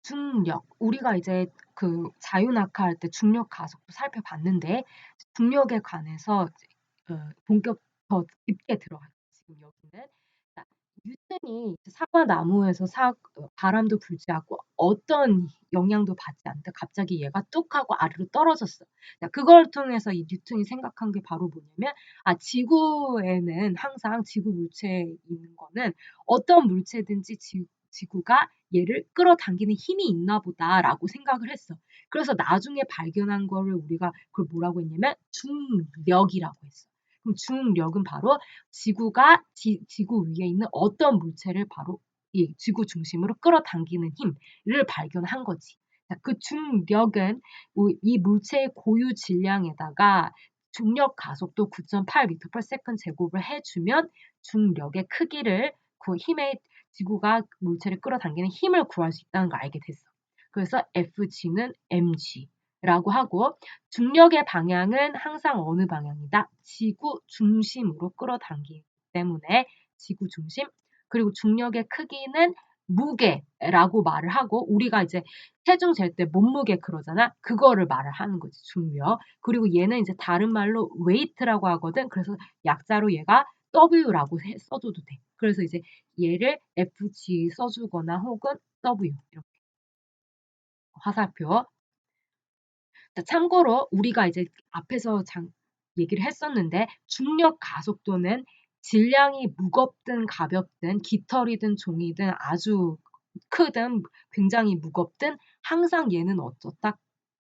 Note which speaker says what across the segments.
Speaker 1: 중력. 우리가 이제 그 자유낙하 할 때 중력 가속도 살펴봤는데 중력에 관해서 본격 더 깊게 들어가요. 지금 여기는. 자, 뉴턴이 사과나무에서 바람도 불지 않고 어떤 영향도 받지 않는데 갑자기 얘가 뚝 하고 아래로 떨어졌어. 자, 그걸 통해서 이 뉴턴이 생각한 게 바로 뭐냐면 지구에는 항상 지구 물체에 있는 거는 어떤 물체든지 지구가 얘를 끌어당기는 힘이 있나 보다라고 생각을 했어. 그래서 나중에 발견한 거를 우리가 그걸 뭐라고 했냐면 중력이라고 했어. 그럼 중력은 바로 지구가 지구 위에 있는 어떤 물체를 바로 이 지구 중심으로 끌어당기는 힘을 발견한 거지. 그 중력은 이 물체의 고유 질량에다가 중력 가속도 9.8m/s 제곱을 해주면 중력의 크기를 그 힘의 지구가 물체를 끌어당기는 힘을 구할 수 있다는 걸 알게 됐어. 그래서 FG는 mg라고 하고 중력의 방향은 항상 어느 방향이다? 지구 중심으로 끌어당기기 때문에 지구 중심. 그리고 중력의 크기는 무게라고 말을 하고 우리가 이제 체중 잴 때 몸무게 그러잖아. 그거를 말을 하는 거지, 중력. 그리고 얘는 이제 다른 말로 weight라고 하거든. 그래서 약자로 얘가 W라고 써줘도 돼. 그래서 이제 얘를 FG 써주거나 혹은 W 이렇게 화살표. 참고로 우리가 이제 앞에서 얘기를 했었는데 중력 가속도는 질량이 무겁든 가볍든 깃털이든 종이든 아주 크든 굉장히 무겁든 항상 얘는 어떻다?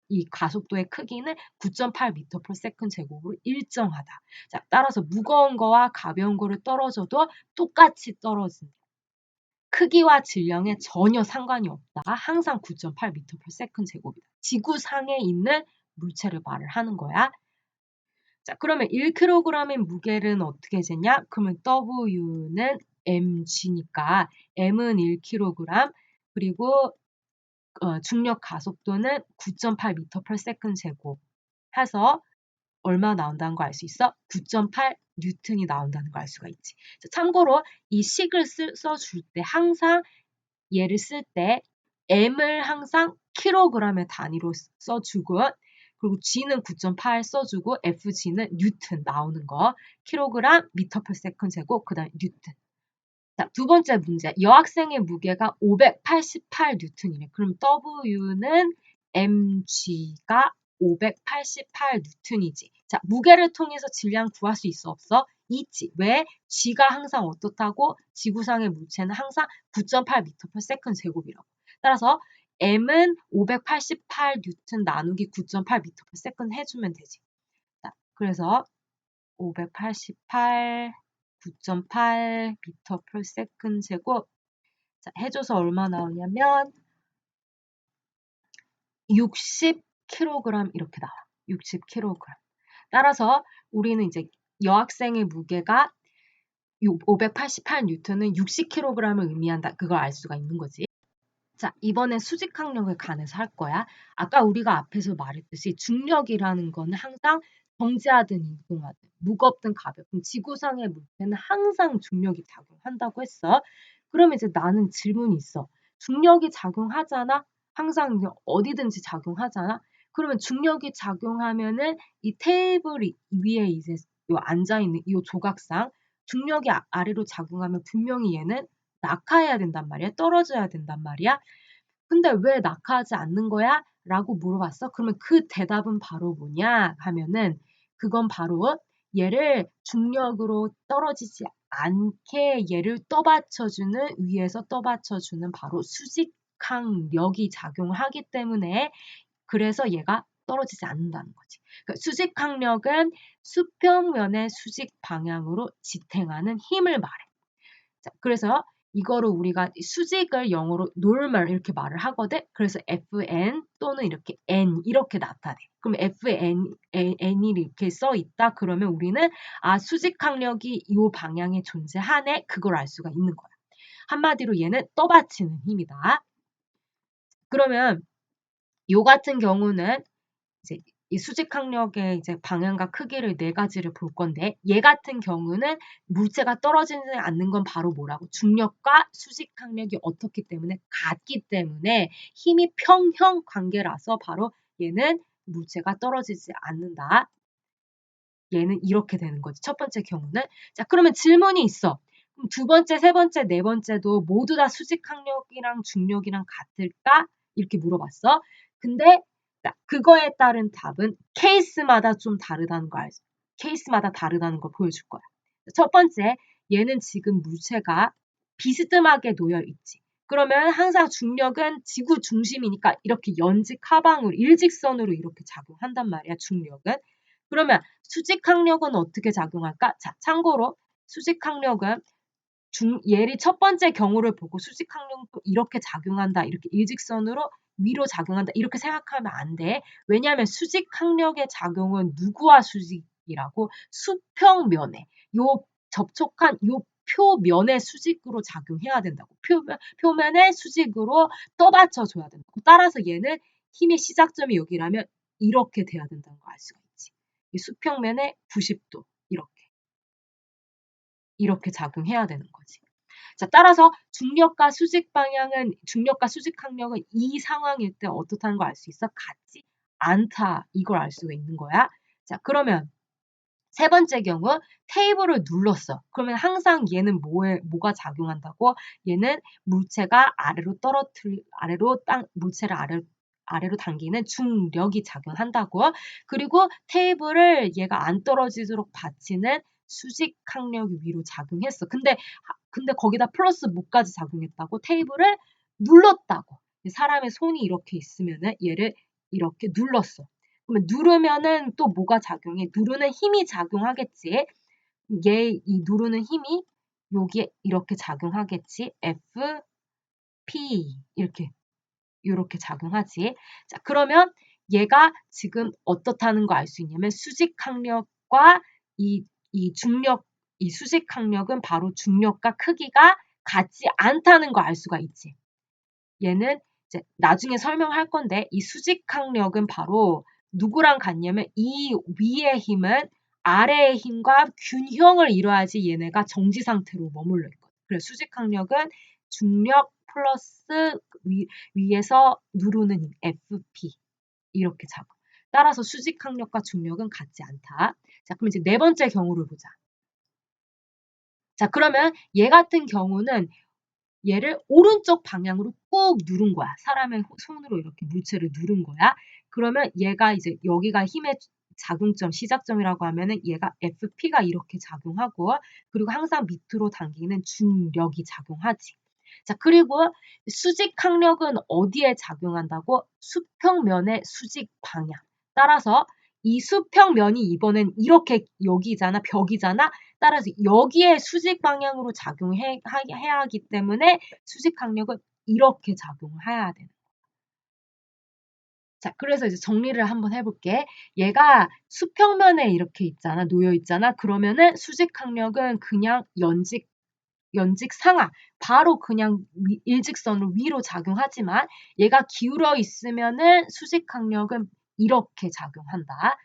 Speaker 1: 이 가속도의 크기는 9.8m/s 제곱으로 일정하다. 자, 따라서 무거운 거와 가벼운 거를 떨어져도 똑같이 떨어진다. 크기와 질량에 전혀 상관이 없다. 항상 9.8m/s 제곱이다. 지구상에 있는 물체를 말을 하는 거야. 자, 그러면 1kg의 무게는 어떻게 재냐? 그러면 W는 mg니까 m은 1kg 그리고 중력 가속도는 9.8m/s 제곱 해서 얼마 나온다는 거 알 수 있어? 9.8 뉴턴이 나온다는 거 알 수가 있지. 참고로 이 식을 써줄 때 항상 얘를 쓸 때 m을 항상 킬로그램의 단위로 써주고 그리고 g는 9.8 써주고 fg는 뉴턴 나오는 거 킬로그램 미터/s 제곱 그다음 뉴턴. 자, 두 번째 문제. 여학생의 무게가 588 뉴턴이래. 그럼 W는 mg가 588 뉴턴이지. 자, 무게를 통해서 질량 구할 수 있어 없어? 있지. 왜? g가 항상 어떻다고? 지구상의 물체는 항상 9.8m/s 제곱이라고. 따라서 m은 588 뉴턴 나누기 9.8m/s 해주면 되지. 자, 그래서 588 9.8m/s 제곱 자, 해줘서 얼마 나오냐면 60kg 이렇게 나와. 60kg. 따라서 우리는 이제 여학생의 무게가 588 뉴턴은 60kg을 의미한다. 그걸 알 수가 있는 거지. 자, 이번엔 수직항력에 관해서 할 거야. 아까 우리가 앞에서 말했듯이 중력이라는 거는 항상 정지하든 이동하든 무겁든 가볍든 지구상의 물체는 항상 중력이 작용한다고 했어. 그러면 이제 나는 질문이 있어. 중력이 작용하잖아? 항상 어디든지 작용하잖아? 그러면 중력이 작용하면은 이 테이블 위에 이제 앉아있는 이 조각상 중력이 아래로 작용하면 분명히 얘는 낙하해야 된단 말이야. 떨어져야 된단 말이야. 근데 왜 낙하하지 않는 거야? 라고 물어봤어. 그러면 그 대답은 바로 뭐냐 하면은 그건 바로 얘를 중력으로 떨어지지 않게 얘를 떠받쳐주는 위에서 떠받쳐주는 바로 수직항력이 작용을 하기 때문에 그래서 얘가 떨어지지 않는다는 거지. 그러니까 수직항력은 수평면의 수직 방향으로 지탱하는 힘을 말해. 자, 그래서 이거를 우리가 수직을 영어로 normal 이렇게 말을 하거든. 그래서 FN 또는 이렇게 N 이렇게 나타내. 그럼 N이 이렇게 써 있다. 그러면 우리는 수직항력이 이 방향에 존재하네. 그걸 알 수가 있는 거야. 한마디로 얘는 떠받치는 힘이다. 그러면 요 같은 경우는 이제 이 수직항력의 이제 방향과 크기를 네 가지를 볼 건데 얘 같은 경우는 물체가 떨어지지 않는 건 바로 뭐라고? 중력과 수직항력이 어떻기 때문에 같기 때문에 힘이 평형 관계라서 바로 얘는 물체가 떨어지지 않는다. 얘는 이렇게 되는 거지. 첫 번째 경우는. 자, 그러면 질문이 있어. 그럼 두 번째, 세 번째, 네 번째도 모두 다 수직항력이랑 중력이랑 같을까? 이렇게 물어봤어. 근데 그거에 따른 답은 케이스마다 좀 다르다는 거 알지? 케이스마다 다르다는 걸 보여줄 거야. 첫 번째, 얘는 지금 물체가 비스듬하게 놓여 있지. 그러면 항상 중력은 지구 중심이니까 이렇게 연직 하방으로 일직선으로 이렇게 작용한단 말이야, 중력은. 그러면 수직항력은 어떻게 작용할까? 자, 참고로 수직항력은 예리 첫 번째 경우를 보고 수직항력도 이렇게 작용한다. 이렇게 일직선으로 위로 작용한다. 이렇게 생각하면 안 돼. 왜냐하면 수직항력의 작용은 누구와 수직이라고? 수평면에. 요 접촉한 요 표면의 수직으로 작용해야 된다고. 표면의 수직으로 떠받쳐 줘야 된다고. 따라서 얘는 힘의 시작점이 여기라면 이렇게 돼야 된다는 거 알 수가 있지. 이 수평면에 90도 이렇게 작용해야 되는 거지. 자, 따라서 중력과 수직항력은 이 상황일 때 어떻다는 걸 알 수 있어? 같지 않다. 이걸 알 수가 있는 거야. 자, 그러면 세 번째 경우 테이블을 눌렀어. 그러면 항상 얘는 뭐가 작용한다고? 얘는 물체가 물체를 아래로 당기는 중력이 작용한다고. 그리고 테이블을 얘가 안 떨어지도록 받치는 수직항력이 위로 작용했어. 근데 거기다 플러스 뭐까지 작용했다고? 테이블을 눌렀다고. 사람의 손이 이렇게 있으면은 얘를 이렇게 눌렀어. 그러면 누르면은 또 뭐가 작용해? 누르는 힘이 작용하겠지. 이 누르는 힘이 여기에 이렇게 작용하겠지. F, P 이렇게 작용하지. 자, 그러면 얘가 지금 어떻다는 거 알 수 있냐면 수직항력과 이 수직항력은 바로 중력과 크기가 같지 않다는 거 알 수가 있지. 얘는 이제 나중에 설명할 건데 이 수직항력은 바로 누구랑 같냐면 이 위의 힘은 아래의 힘과 균형을 이뤄야지 얘네가 정지 상태로 머물러 있거든. 그래서 수직항력은 중력 플러스 위에서 누르는 힘 FP 이렇게 작용. 따라서 수직항력과 중력은 같지 않다. 자, 그럼 이제 네 번째 경우를 보자. 자, 그러면 얘 같은 경우는 얘를 오른쪽 방향으로 꾹 누른 거야. 사람의 손으로 이렇게 물체를 누른 거야. 그러면 얘가 이제 여기가 힘의 작용점, 시작점이라고 하면은 얘가 FP가 이렇게 작용하고 그리고 항상 밑으로 당기는 중력이 작용하지. 자, 그리고 수직항력은 어디에 작용한다고? 수평면의 수직 방향. 따라서 이 수평면이 이번엔 이렇게 여기잖아, 벽이잖아. 따라서 여기에 수직 방향으로 작용해야 하기 때문에 수직항력은 이렇게 작용을 해야 되는 거야. 자, 그래서 이제 정리를 한번 해볼게. 얘가 수평면에 이렇게 있잖아, 놓여 있잖아. 그러면은 수직항력은 그냥 연직 상하, 바로 그냥 일직선으로 위로 작용하지만 얘가 기울어 있으면은 수직항력은 이렇게 작용한다.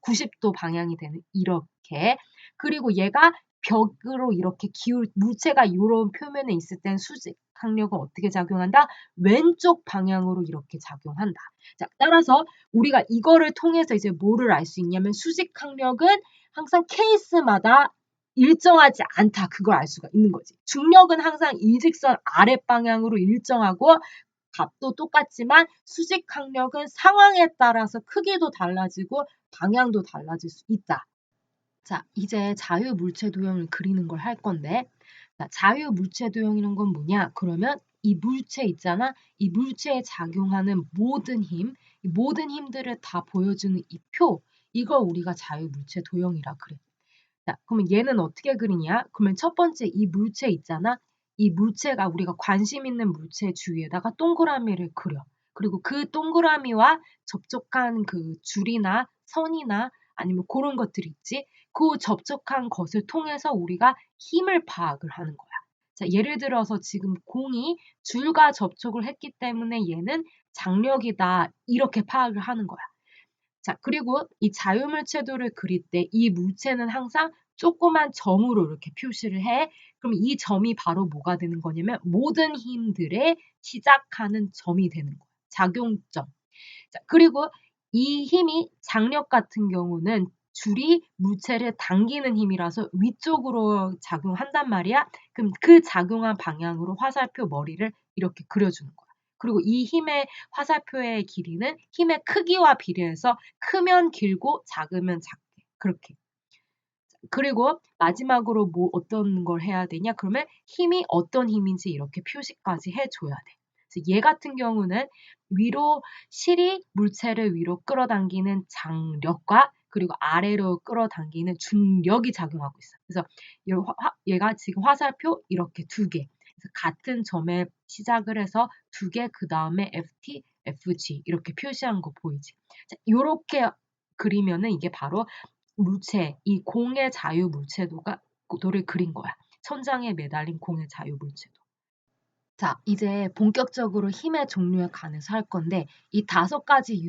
Speaker 1: 90도 방향이 되는 이렇게. 그리고 얘가 벽으로 이렇게 물체가 이런 표면에 있을 땐 수직항력은 어떻게 작용한다? 왼쪽 방향으로 이렇게 작용한다. 자, 따라서 우리가 이거를 통해서 이제 뭐를 알 수 있냐면 수직항력은 항상 케이스마다 일정하지 않다. 그걸 알 수가 있는 거지. 중력은 항상 일직선 아랫방향으로 일정하고 값도 똑같지만 수직항력은 상황에 따라서 크기도 달라지고 방향도 달라질 수 있다. 자, 이제 자유물체 도형을 그리는 걸 할 건데 자, 자유물체 도형이란 건 뭐냐? 그러면 이 물체 있잖아. 이 물체에 작용하는 모든 힘, 이 모든 힘들을 다 보여주는 이 표, 이걸 우리가 자유물체 도형이라 그래. 자, 그러면 얘는 어떻게 그리냐? 그러면 첫 번째 이 물체 있잖아. 이 물체가 우리가 관심 있는 물체 주위에다가 동그라미를 그려. 그리고 그 동그라미와 접촉한 그 줄이나 선이나 아니면 그런 것들 있지. 그 접촉한 것을 통해서 우리가 힘을 파악을 하는 거야. 자, 예를 들어서 지금 공이 줄과 접촉을 했기 때문에 얘는 장력이다. 이렇게 파악을 하는 거야. 자, 그리고 이 자유물체도를 그릴 때 이 물체는 항상 조그만 점으로 이렇게 표시를 해. 그럼 이 점이 바로 뭐가 되는 거냐면 모든 힘들의 시작하는 점이 되는 거예요. 작용점. 자, 그리고 이 힘이 장력 같은 경우는 줄이 물체를 당기는 힘이라서 위쪽으로 작용한단 말이야. 그럼 그 작용한 방향으로 화살표 머리를 이렇게 그려주는 거야. 그리고 이 힘의 화살표의 길이는 힘의 크기와 비례해서 크면 길고 작으면 작게. 그렇게. 그리고 마지막으로 뭐 어떤 걸 해야 되냐? 그러면 힘이 어떤 힘인지 이렇게 표시까지 해줘야 돼. 그래서 얘 같은 경우는 위로 실이 물체를 위로 끌어당기는 장력과 그리고 아래로 끌어당기는 중력이 작용하고 있어. 그래서 얘가 지금 화살표 이렇게 두 개. 그래서 같은 점에 시작을 해서 두 개, 그 다음에 FT, FG 이렇게 표시한 거 보이지? 자, 이렇게 그리면은 이게 바로 물체, 이 공의 자유 물체도를 그린 거야. 천장에 매달린 공의 자유 물체도. 자, 이제 본격적으로 힘의 종류에 관해서 할 건데 이 5가지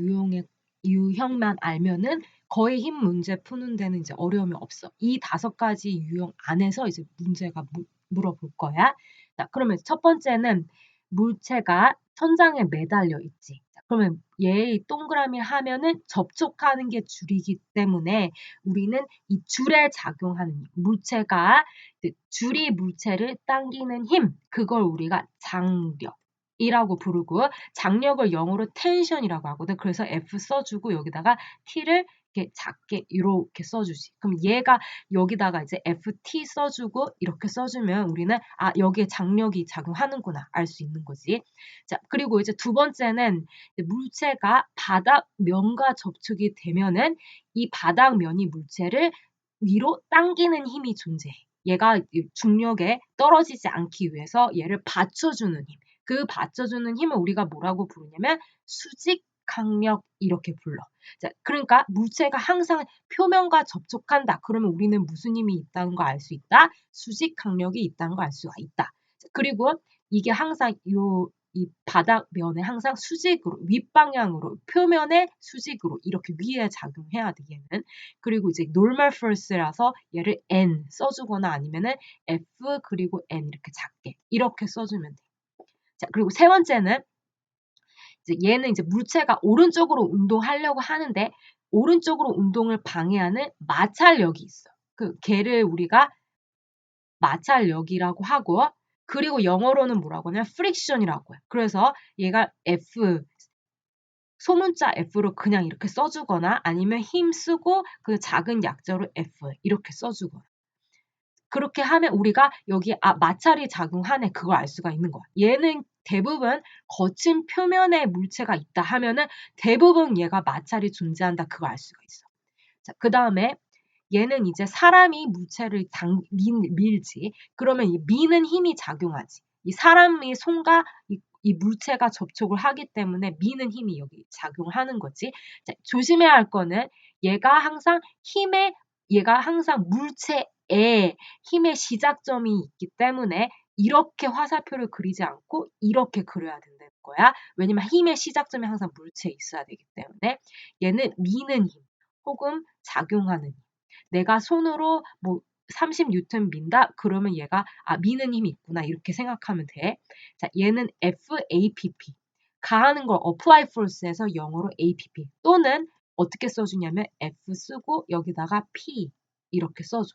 Speaker 1: 유형만 알면은 거의 힘 문제 푸는 데는 이제 어려움이 없어. 이 5가지 유형 안에서 이제 문제가 물어볼 거야. 자, 그러면 첫 번째는 물체가 천장에 매달려 있지. 자, 그러면 얘 동그라미 하면은 접촉하는 게 줄이기 때문에 우리는 이 줄에 작용하는 물체가 줄이 물체를 당기는 힘, 그걸 우리가 장력이라고 부르고 장력을 영어로 텐션이라고 하거든. 그래서 F 써주고 여기다가 T를 이렇게 작게 이렇게 써주지. 그럼 얘가 여기다가 이제 FT 써주고 이렇게 써주면 우리는 아 여기에 장력이 작용하는구나 알 수 있는 거지. 자, 그리고 이제 두 번째는 물체가 바닥면과 접촉이 되면은 이 바닥면이 물체를 위로 당기는 힘이 존재해. 얘가 중력에 떨어지지 않기 위해서 얘를 받쳐주는 힘. 그 받쳐주는 힘을 우리가 뭐라고 부르냐면 수직 강력 이렇게 불러. 자, 그러니까 물체가 항상 표면과 접촉한다. 그러면 우리는 무슨 힘이 있다는 거 알 수 있다? 수직 강력이 있다는 거 알 수가 있다. 자, 그리고 이게 항상 이 바닥면에 항상 수직으로 윗방향으로 표면에 수직으로 이렇게 위에 작용해야 돼 얘는. 그리고 이제 normal force라서 얘를 N 써주거나 아니면은 F 그리고 N 이렇게 작게 이렇게 써주면 돼. 자, 그리고 세 번째는 이제 얘는 이제 물체가 오른쪽으로 운동하려고 하는데 오른쪽으로 운동을 방해하는 마찰력이 있어. 그 걔를 우리가 마찰력이라고 하고 그리고 영어로는 뭐라고 하냐면 friction이라고 해. 그래서 얘가 F 소문자 F로 그냥 이렇게 써주거나 아니면 힘쓰고 그 작은 약자로 F 이렇게 써주거나 그렇게 하면 우리가 여기 마찰이 작용하네 그걸 알 수가 있는 거야. 얘는 대부분 거친 표면에 물체가 있다 하면은 대부분 얘가 마찰이 존재한다 그걸 알 수가 있어. 자, 그 다음에 얘는 이제 사람이 물체를 밀지. 그러면 이 미는 힘이 작용하지. 이 사람의 손과 이 물체가 접촉을 하기 때문에 미는 힘이 여기 작용을 하는 거지. 자, 조심해야 할 거는 얘가 항상 물체에 힘의 시작점이 있기 때문에 이렇게 화살표를 그리지 않고 이렇게 그려야 된다는 거야. 왜냐면 힘의 시작점이 항상 물체에 있어야 되기 때문에 얘는 미는 힘 혹은 작용하는 힘. 내가 손으로 뭐 30N 민다? 그러면 얘가 미는 힘이 있구나 이렇게 생각하면 돼. 자, 얘는 FAPP. 가하는 걸 apply force에서 영어로 APP 또는 어떻게 써주냐면 F 쓰고 여기다가 P 이렇게 써줘.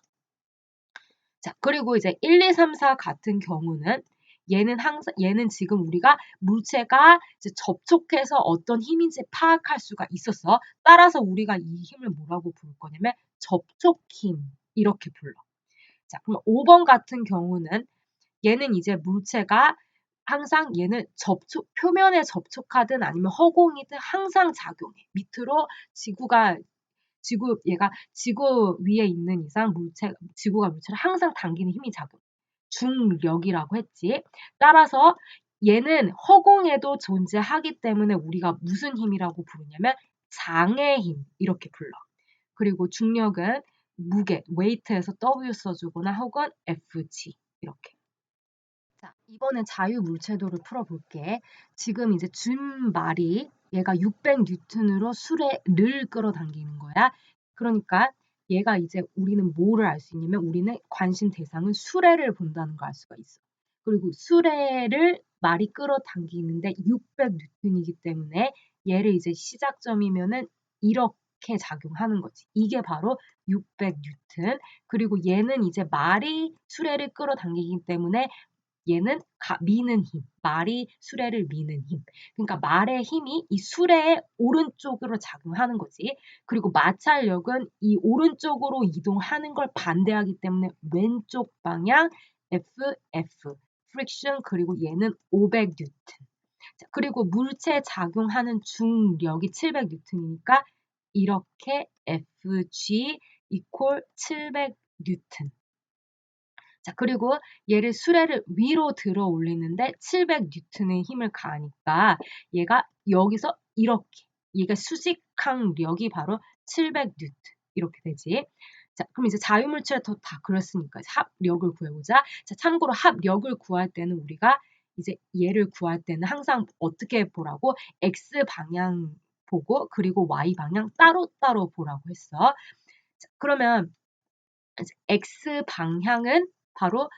Speaker 1: 자, 그리고 이제 1, 2, 3, 4 같은 경우는 얘는 지금 우리가 물체가 이제 접촉해서 어떤 힘인지 파악할 수가 있었어. 따라서 우리가 이 힘을 뭐라고 부를 거냐면 접촉힘 이렇게 불러. 자, 그럼 5번 같은 경우는 얘는 이제 물체가 항상 얘는 표면에 접촉하든 아니면 허공이든 항상 작용해. 밑으로 얘가 지구 위에 있는 이상 지구가 물체를 항상 당기는 힘이 작용. 중력이라고 했지. 따라서 얘는 허공에도 존재하기 때문에 우리가 무슨 힘이라고 부르냐면 장의 힘 이렇게 불러. 그리고 중력은 무게, weight에서 W 써주거나 혹은 FG 이렇게. 자, 이번엔 자유물체도를 풀어볼게. 지금 이제 준 말이 얘가 600N으로 수레를 끌어당기는 거야. 그러니까 얘가 이제 우리는 뭐를 알 수 있냐면 우리는 관심 대상은 수레를 본다는 걸 알 수가 있어. 그리고 수레를 말이 끌어당기는데 600N이기 때문에 얘를 이제 시작점이면은 이렇게 작용하는 거지. 이게 바로 600N. 그리고 얘는 이제 말이 수레를 끌어당기기 때문에 얘는 미는 힘, 말이 수레를 미는 힘. 그러니까 말의 힘이 이 수레의 오른쪽으로 작용하는 거지. 그리고 마찰력은 이 오른쪽으로 이동하는 걸 반대하기 때문에 왼쪽 방향 FF, friction 그리고 얘는 500N. 그리고 물체에 작용하는 중력이 700N이니까 이렇게 FG equal 700N. 자, 그리고 얘를 수레를 위로 들어 올리는데 700N의 힘을 가하니까 얘가 여기서 이렇게 얘가 수직항력이 바로 700N 이렇게 되지. 자, 그럼 이제 자유물체도 다 그랬으니까 합력을 구해보자. 자, 참고로 합력을 구할 때는 우리가 이제 얘를 구할 때는 항상 어떻게 보라고 x 방향 보고 그리고 y 방향 따로따로 보라고 했어. 자, 그러면 x 방향은 바로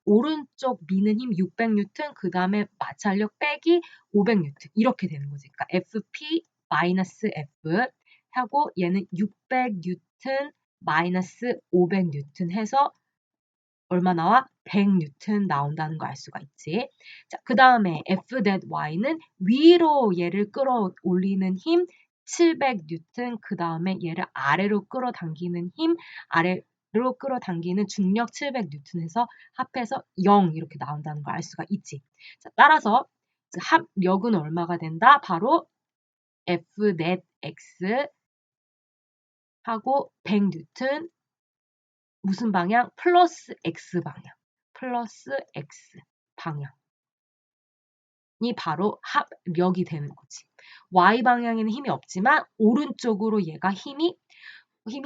Speaker 1: 오른쪽 미는 힘 600N 그 다음에 마찰력 빼기 500N 이렇게 되는 거지. 그러니까 FP 마이너스 F 하고 얘는 600N 마이너스 500N 해서 얼마 나와? 100N 나온다는 거 알 수가 있지. 자, 그 다음에 F that Y는 위로 얘를 끌어올리는 힘 700N 그 다음에 얘를 아래로 끌어당기는 힘 아래로 끌어당기는 중력 700N 해서 합해서 0 이렇게 나온다는 걸 알 수가 있지. 자, 따라서 합력은 얼마가 된다? 바로 F net X 하고 100N 무슨 방향? 플러스 X 방향. 플러스 X 방향이 바로 합력이 되는 거지. Y 방향에는 힘이 없지만 오른쪽으로 얘가 힘이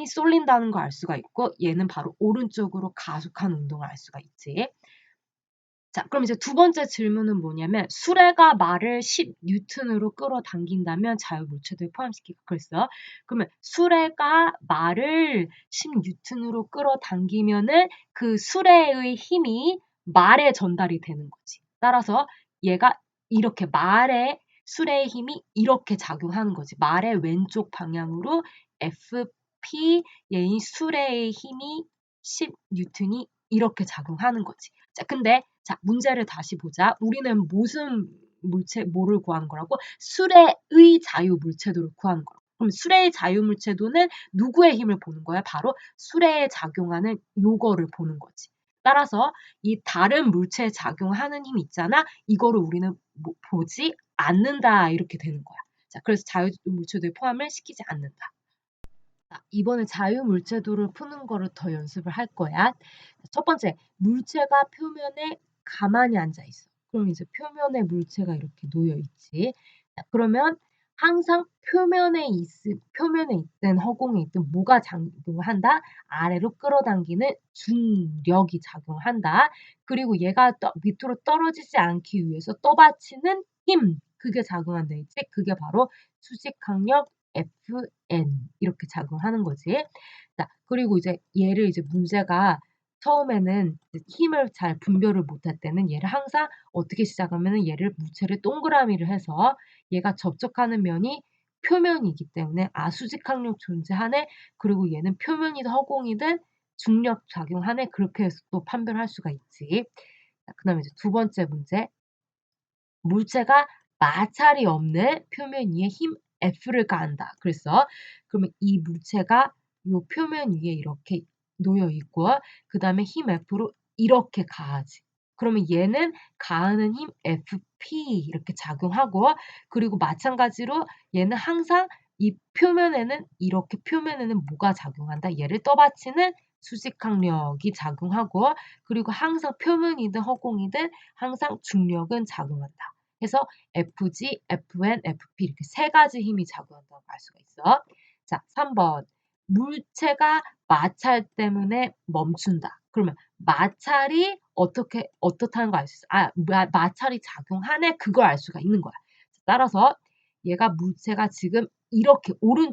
Speaker 1: 쏠린다는 걸 알 수가 있고 얘는 바로 오른쪽으로 가속하는 운동을 알 수가 있지. 자, 그럼 이제 두 번째 질문은 뭐냐면 수레가 말을 10N으로 끌어당긴다면 자유물체도에 포함시키고 그랬어. 그러면 수레가 말을 10N으로 끌어당기면은 그 수레의 힘이 말에 전달이 되는 거지. 따라서 얘가 이렇게 말에 수레의 힘이 이렇게 작용하는 거지. 말의 왼쪽 방향으로 FP 얘의 수레의 힘이 10N이 이렇게 작용하는 거지. 자, 근데 자, 문제를 다시 보자. 우리는 무슨 뭐를 구하는 거라고? 수레의 자유물체도를 구하는 거라고. 그럼 수레의 자유물체도는 누구의 힘을 보는 거야? 바로 수레에 작용하는 요거를 보는 거지. 따라서 이 다른 물체에 작용하는 힘 있잖아. 이거를 우리는 보지 않는다 이렇게 되는 거야. 자, 그래서 자유물체도에 포함을 시키지 않는다. 자, 이번에 자유물체도를 푸는 거를 더 연습을 할 거야. 첫 번째, 물체가 표면에 가만히 앉아 있어. 그럼 이제 표면에 물체가 이렇게 놓여 있지. 자, 그러면 항상 표면에 있든 허공에 있든 뭐가 작용한다? 아래로 끌어당기는 중력이 작용한다. 그리고 얘가 밑으로 떨어지지 않기 위해서 떠받치는 힘, 그게 작용한다 했지. 그게 바로 수직항력 FN 이렇게 작용하는 거지. 자, 그리고 이제 얘를 이제 문제가 처음에는 힘을 잘 분별을 못할 때는 얘를 항상 어떻게 시작하면은 얘를 물체를 동그라미를 해서 얘가 접촉하는 면이 표면이기 때문에 수직항력 존재하네. 그리고 얘는 표면이든 허공이든 중력 작용하네. 그렇게 해서 또 판별할 수가 있지. 자, 그다음에 이제 두 번째 문제. 물체가 마찰이 없는 표면 위에 힘 F를 가한다. 그래서 그러면 이 물체가 요 표면 위에 이렇게 놓여 있고 그 다음에 힘 F로 이렇게 가하지. 그러면 얘는 가하는 힘 FP 이렇게 작용하고 그리고 마찬가지로 얘는 항상 이 표면에는 이렇게 표면에는 뭐가 작용한다? 얘를 떠받치는 수직항력이 작용하고 그리고 항상 표면이든 허공이든 항상 중력은 작용한다. 해서 FG, FN, FP 이렇게 세 가지 힘이 작용한다고 알 수가 있어. 자, 3번. 물체가 마찰 때문에 멈춘다. 그러면 마찰이 어떻다는 거 알 수 있어. 마찰이 작용하네 그걸 알 수가 있는 거야. 따라서 얘가 물체가 지금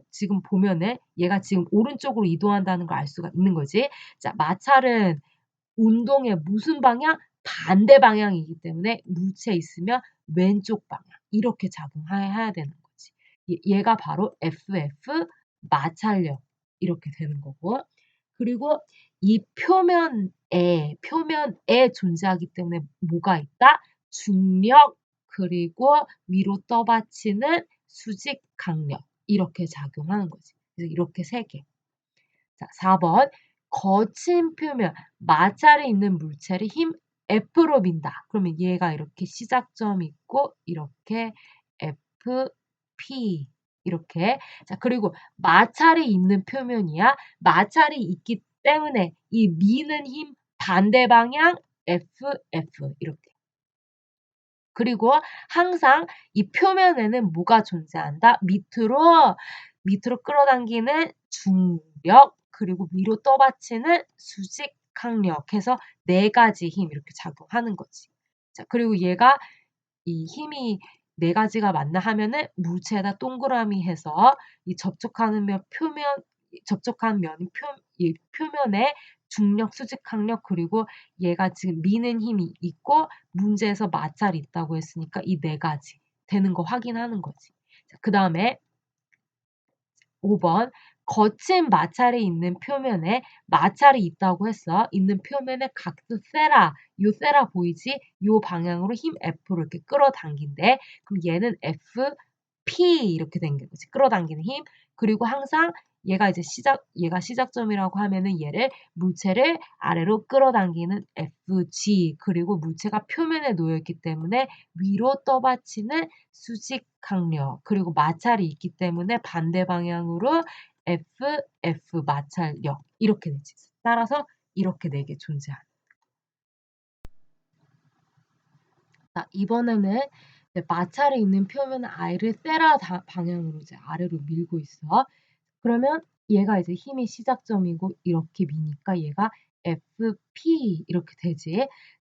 Speaker 1: 지금 보면은 얘가 지금 오른쪽으로 이동한다는 걸 알 수가 있는 거지. 자, 마찰은 운동의 무슨 방향? 반대 방향이기 때문에 물체에 있으면 왼쪽 방향 이렇게 작용해야 되는 거지. 얘가 바로 FF 마찰력 이렇게 되는 거고. 그리고 이 표면에 존재하기 때문에 뭐가 있다? 중력 그리고 위로 떠받치는 수직 강력 이렇게 작용하는 거지. 그래서 이렇게 세 개. 자, 4번 거친 표면 마찰이 있는 물체를 힘 F로 민다. 그러면 얘가 이렇게 시작점이 있고 이렇게 FP 이렇게. 자, 그리고 마찰이 있는 표면이야. 마찰이 있기 때문에 이 미는 힘 반대 방향 FF 이렇게. 그리고 항상 이 표면에는 뭐가 존재한다? 밑으로 끌어당기는 중력, 그리고 위로 떠받치는 수직 강력 해서 네 가지 힘 이렇게 작용하는 거지. 자, 그리고 얘가 이 힘이 네 가지가 맞나 하면은 물체에다 동그라미 해서 이 접촉하는 면이 이 표면에 중력, 수직 강력 그리고 얘가 지금 미는 힘이 있고 문제에서 마찰이 있다고 했으니까 이 네 가지 되는 거 확인하는 거지. 그 다음에 5번 거친 마찰이 있는 표면에 마찰이 있다고 했어. 있는 표면에 각도 요 세라 보이지? 요 방향으로 힘 F로 이렇게 끌어당긴대. 그럼 얘는 FP 이렇게 된 거지. 끌어당기는 힘. 그리고 항상 얘가 시작점이라고 하면은 물체를 아래로 끌어당기는 FG 그리고 물체가 표면에 놓여 있기 때문에 위로 떠받치는 수직 강력 그리고 마찰이 있기 때문에 반대 방향으로 FF 마찰력 이렇게 되지. 따라서 이렇게 네 개 존재하는. 자, 이번에는 마찰이 있는 표면 I를 세라 방향으로 이제 아래로 밀고 있어. 그러면 얘가 이제 힘이 시작점이고 이렇게 미니까 얘가 FP 이렇게 되지.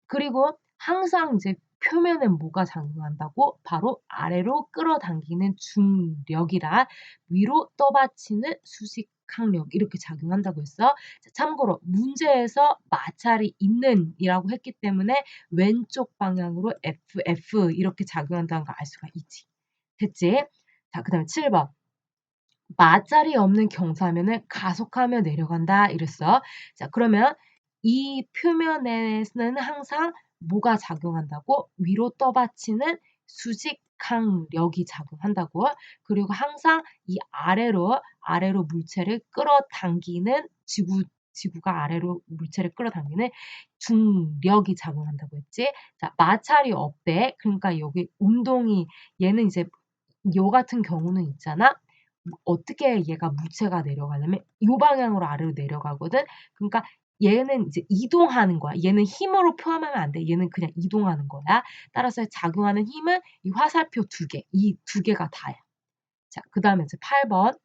Speaker 1: 그리고 항상 이제 표면에 뭐가 작용한다고? 바로 아래로 끌어당기는 중력이라 위로 떠받치는 수직 강력 이렇게 작용한다고 했어. 자, 참고로 문제에서 마찰이 있는 이라고 했기 때문에 왼쪽 방향으로 FF 이렇게 작용한다는 걸 알 수가 있지. 됐지? 자, 그 다음에 7번. 마찰이 없는 경사면을 가속하며 내려간다 이랬어. 자, 그러면 이 표면에는 항상 뭐가 작용한다고? 위로 떠받치는 수직 강력이 작용한다고. 그리고 항상 이 아래로 물체를 끌어당기는 지구가 아래로 물체를 끌어당기는 중력이 작용한다고 했지. 자, 마찰이 없대. 그러니까 여기 얘는 이제 요 같은 경우는 있잖아. 어떻게 얘가 물체가 내려가냐면 이 방향으로 아래로 내려가거든. 그러니까 얘는 이제 이동하는 거야. 얘는 힘으로 표현하면 안 돼. 얘는 그냥 이동하는 거야. 따라서 작용하는 힘은 이 화살표 두 개, 이 두 개가 다야. 자, 그 다음에 이제 8번.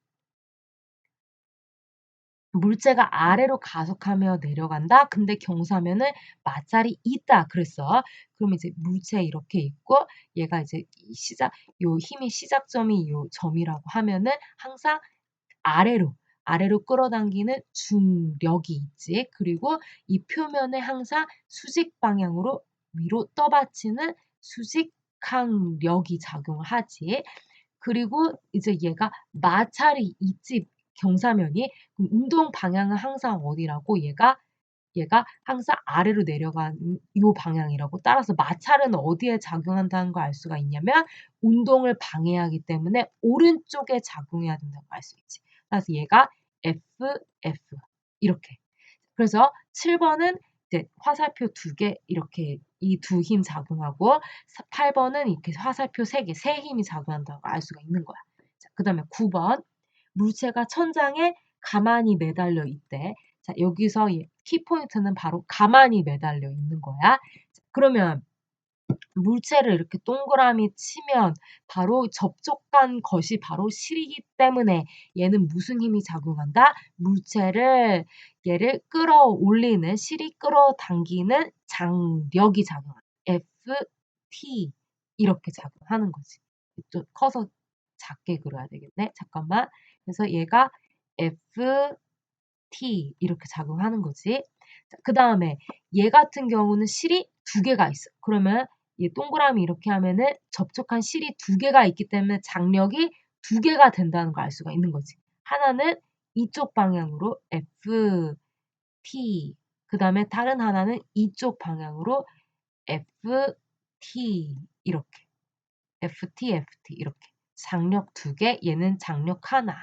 Speaker 1: 물체가 아래로 가속하며 내려간다. 근데 경사면은 마찰이 있다. 그랬어. 그러면 이제 물체 이렇게 있고 얘가 이제 요 힘이 시작점이 요 점이라고 하면은 항상 아래로 끌어당기는 중력이 있지. 그리고 이 표면에 항상 수직 방향으로 위로 떠받치는 수직 강력이 작용을 하지. 그리고 이제 얘가 마찰이 있지. 경사면이. 그럼 운동 방향은 항상 어디라고? 얘가 항상 아래로 내려가는 요 방향이라고. 따라서 마찰은 어디에 작용한다는 걸 알 수가 있냐면 운동을 방해하기 때문에 오른쪽에 작용해야 된다고 알 수 있지. 그래서 얘가 FF 이렇게. 그래서 7번은 이제 화살표 두 개 이렇게 이 두 힘 작용하고 8번은 이렇게 화살표 세 개, 세 힘이 작용한다고 알 수가 있는 거야. 자, 그다음에 9번. 물체가 천장에 가만히 매달려 있대. 자, 여기서 키포인트는 바로 가만히 매달려 있는 거야. 자, 그러면 물체를 이렇게 동그라미 치면 바로 접촉한 것이 바로 실이기 때문에 얘는 무슨 힘이 작용한다? 얘를 끌어올리는 실이 끌어당기는 장력이 작용한다. FT 이렇게 작용하는 거지. 또 커서 작게 그려야 되겠네. 잠깐만. 그래서 얘가 FT 이렇게 작용하는 거지. 그 다음에 얘 같은 경우는 실이 두 개가 있어. 그러면 얘 동그라미 이렇게 하면은 접촉한 실이 두 개가 있기 때문에 장력이 두 개가 된다는 걸 알 수가 있는 거지. 하나는 이쪽 방향으로 FT, 그 다음에 다른 하나는 이쪽 방향으로 FT 이렇게 FT, FT 이렇게 장력 두 개, 얘는 장력 하나.